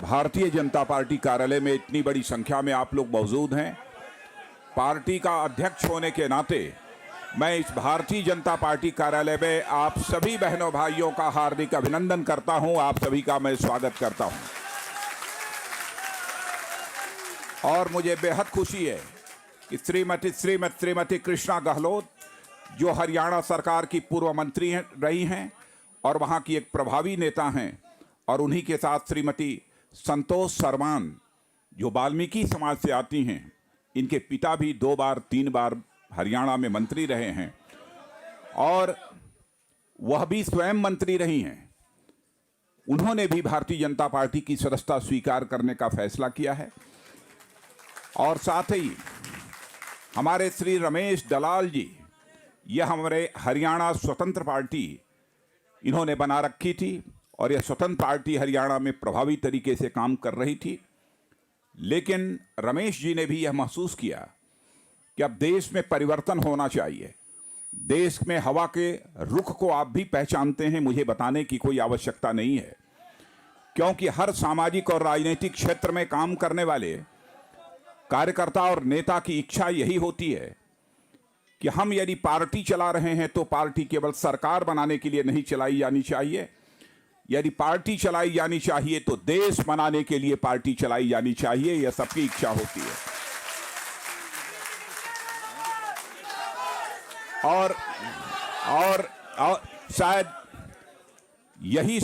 Bharatiya Janata party कार्यालय में इतनी बड़ी संख्या में आप लोग मौजूद हैं। पार्टी का अध्यक्ष होने के नाते मैं इस भारतीय जनता पार्टी कार्यालय में आप सभी बहनों भाइयों का हार्दिक अभिनंदन करता हूं। आप सभी का मैं स्वागत करता हूं और मुझे बेहद खुशी है कि श्रीमती कृष्णा गहलोत, जो हरियाणा सरकार की पूर्व मंत्री रही हैं और वहां की एक प्रभावी नेता हैं, और उन्हीं के साथ श्रीमती संतोष सरवान, जो वाल्मीकि समाज से आती हैं। इनके पिता भी 2-3 बार हरियाणा में मंत्री रहे हैं और वह भी स्वयं मंत्री रही हैं। उन्होंने भी भारतीय जनता पार्टी की सदस्यता स्वीकार करने का फैसला किया है। और साथ ही हमारे श्री रमेश दलाल जी, यह हमारे हरियाणा स्वतंत्र पार्टी इन्होंने बना रखी थी और यह स्वतंत्र पार्टी हरियाणा में प्रभावी तरीके से काम कर रही थी। लेकिन रमेश जी ने भी यह महसूस किया कि अब देश में परिवर्तन होना चाहिए। देश में हवा के रुख को आप भी पहचानते हैं, मुझे बताने की कोई आवश्यकता नहीं है, क्योंकि हर सामाजिक और राजनीतिक क्षेत्र में काम करने वाले कार्यकर्ता और नेता की इच्छा यही होती है कि हम यदि पार्टी चला रहे हैं तो पार्टी केवल सरकार बनाने के लिए नहीं चलाई जानी चाहिए। यदि पार्टी चलाई जानी चाहिए तो देश बनाने के लिए पार्टी चलाई जानी चाहिए। यह सबकी इच्छा होती है। और शायद यही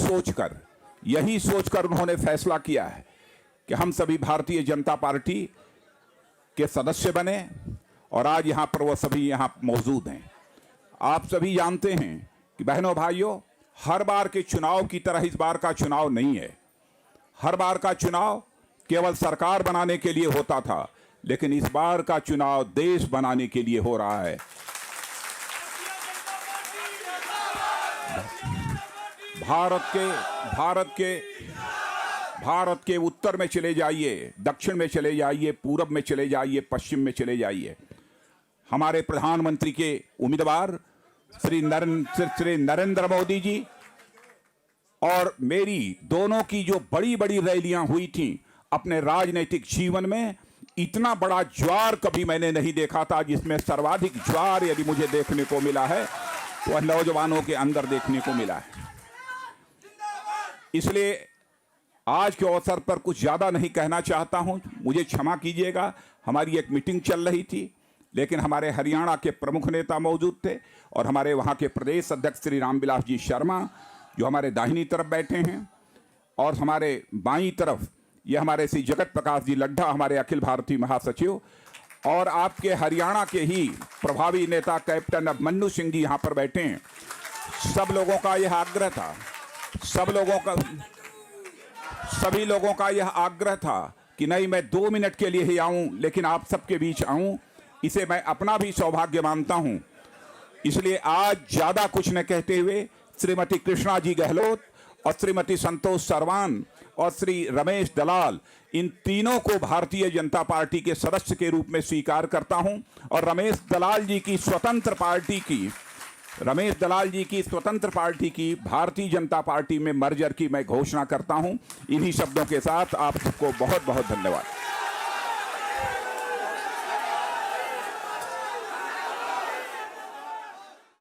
सोचकर उन्होंने फैसला किया है कि हम सभी भारतीय जनता पार्टी के सदस्य बने और आज यहां पर वो सभी यहां मौजूद हैं। आप सभी जानते हैं कि बहनों भाइयों, हर बार के चुनाव की तरह इस बार का चुनाव नहीं है। हर बार का चुनाव केवल सरकार बनाने के लिए होता था, लेकिन इस बार का चुनाव देश बनाने के लिए हो रहा है। भारत के उत्तर में चले जाइए, दक्षिण में चले जाइए, पूरब में चले जाइए, पश्चिम में चले जाइए, हमारे प्रधानमंत्री के उम्मीदवार श्री नरेंद्र मोदी जी और मेरी दोनों की जो बड़ी बड़ी रैलियां हुई थी अपने राजनीतिक जीवन में, इतना बड़ा ज्वार कभी मैंने नहीं देखा था। जिसमें सर्वाधिक ज्वार यदि मुझे देखने को मिला है वह नौजवानों के अंदर देखने को मिला है। इसलिए आज के अवसर पर कुछ ज्यादा नहीं कहना चाहता हूं, मुझे क्षमा कीजिएगा। हमारी एक मीटिंग चल रही थी, लेकिन हमारे हरियाणा के प्रमुख नेता मौजूद थे और हमारे वहाँ के प्रदेश अध्यक्ष श्री रामविलास जी शर्मा, जो हमारे दाहिनी तरफ बैठे हैं, और हमारे बाईं तरफ ये हमारे श्री जगत प्रकाश जी लड्ढा, हमारे अखिल भारतीय महासचिव, और आपके हरियाणा के ही प्रभावी नेता कैप्टन अभिमन्यु सिंह जी यहाँ पर बैठे हैं। सब लोगों का यह आग्रह था, सभी लोगों का यह आग्रह था कि नहीं, मैं 2 मिनट के लिए ही आऊं, लेकिन आप सबके बीच आऊं। इसे मैं अपना भी सौभाग्य मानता हूं। इसलिए आज ज्यादा कुछ न कहते हुए श्रीमती कृष्णा जी गहलोत और श्रीमती संतोष सरवान और श्री रमेश दलाल, इन तीनों को भारतीय जनता पार्टी के सदस्य के रूप में स्वीकार करता हूं और रमेश दलाल जी की स्वतंत्र पार्टी की भारतीय जनता पार्टी में मर्जर की मैं घोषणा करता हूं। इन्हीं शब्दों के साथ आप सबको बहुत बहुत धन्यवाद।